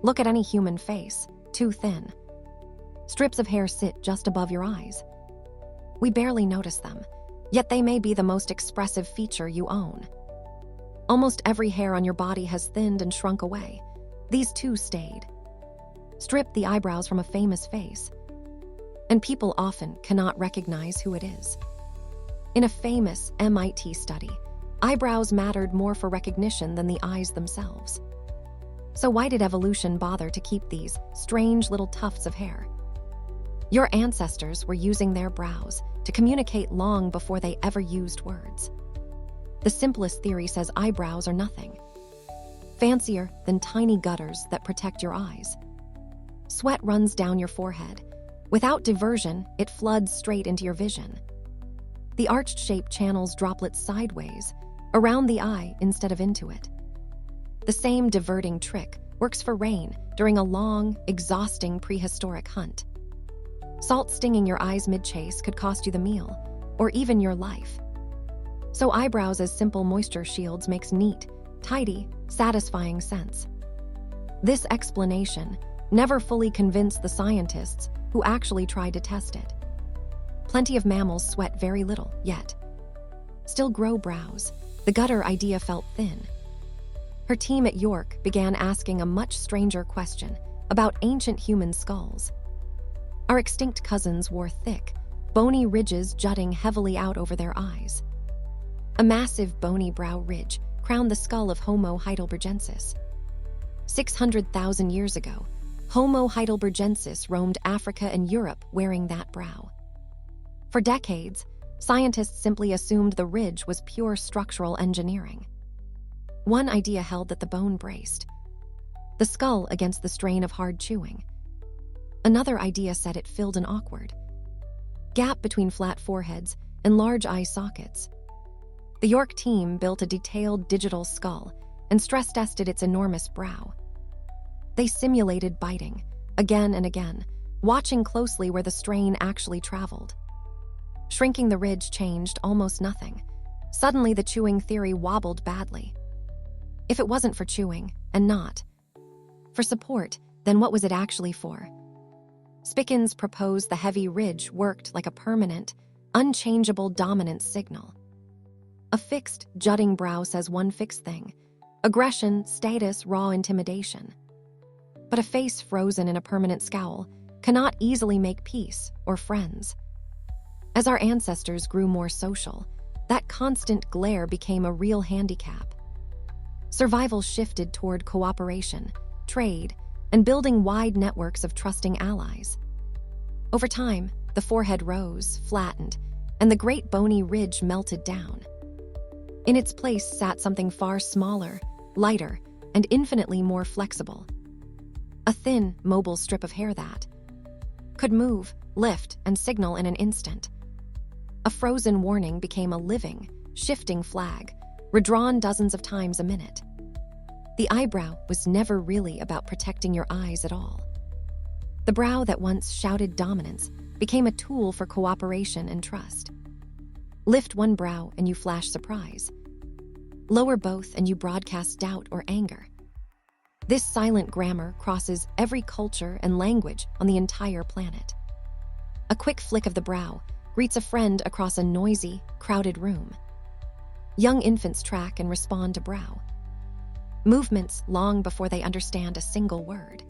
Look at any human face, too thin. Strips of hair sit just above your eyes. We barely notice them, yet they may be the most expressive feature you own. Almost every hair on your body has thinned and shrunk away. These too stayed. Strip the eyebrows from a famous face, and people often cannot recognize who it is. In a famous MIT study, eyebrows mattered more for recognition than the eyes themselves. So why did evolution bother to keep these strange little tufts of hair? Your ancestors were using their brows to communicate long before they ever used words. The simplest theory says eyebrows are nothing fancier than tiny gutters that protect your eyes. Sweat runs down your forehead. Without diversion, it floods straight into your vision. The arched shape channels droplets sideways, around the eye instead of into it. The same diverting trick works for rain during a long, exhausting prehistoric hunt. Salt stinging your eyes mid-chase could cost you the meal, or even your life. So eyebrows as simple moisture shields makes neat, tidy, satisfying sense. This explanation never fully convinced the scientists who actually tried to test it. Plenty of mammals sweat very little, yet still grow brows. The gutter idea felt thin. Her team at York began asking a much stranger question about ancient human skulls. Our extinct cousins wore thick, bony ridges jutting heavily out over their eyes. A massive bony brow ridge crowned the skull of Homo heidelbergensis. 600,000 years ago, Homo heidelbergensis roamed Africa and Europe wearing that brow. For decades, scientists simply assumed the ridge was pure structural engineering. One idea held that the bone braced the skull against the strain of hard chewing. Another idea said it filled an awkward gap between flat foreheads and large eye sockets. The York team built a detailed digital skull and stress-tested its enormous brow. They simulated biting, again and again, watching closely where the strain actually traveled. Shrinking the ridge changed almost nothing. Suddenly, the chewing theory wobbled badly. If it wasn't for chewing, and not for support, then what was it actually for? Spikins proposed the heavy ridge worked like a permanent, unchangeable dominance signal. A fixed, jutting brow says one fixed thing: aggression, status, raw intimidation. But a face frozen in a permanent scowl cannot easily make peace or friends. As our ancestors grew more social, that constant glare became a real handicap. Survival shifted toward cooperation, trade, and building wide networks of trusting allies. Over time, the forehead rose, flattened, and the great bony ridge melted down. In its place sat something far smaller, lighter, and infinitely more flexible. A thin, mobile strip of hair that could move, lift, and signal in an instant. A frozen warning became a living, shifting flag, redrawn dozens of times a minute. The eyebrow was never really about protecting your eyes at all. The brow that once shouted dominance became a tool for cooperation and trust. Lift one brow and you flash surprise. Lower both and you broadcast doubt or anger. This silent grammar crosses every culture and language on the entire planet. A quick flick of the brow greets a friend across a noisy, crowded room. Young infants track and respond to brow movements long before they understand a single word.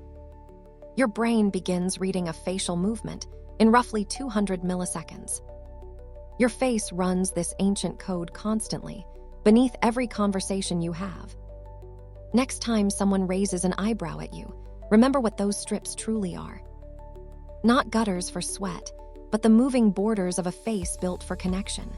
Your brain begins reading a facial movement in roughly 200 milliseconds. Your face runs this ancient code constantly, beneath every conversation you have. Next time someone raises an eyebrow at you, remember what those strips truly are. Not gutters for sweat, but the moving borders of a face built for connection.